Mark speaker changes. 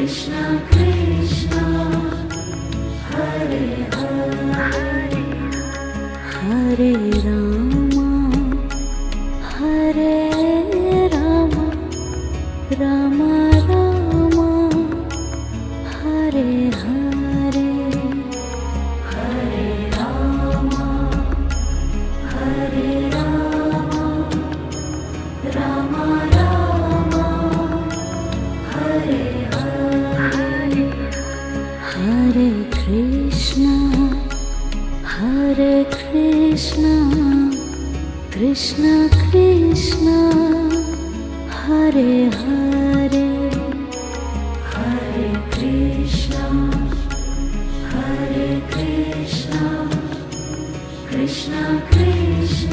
Speaker 1: Krishna Krishna Hare Hare Hare Rama Hare Rama Rama Rama Hare Hare Hare Rama Hare Rama Rama Rama Hare Hare Hare Krishna Krishna Krishna Hare Hare Hare Krishna Krishna Krishna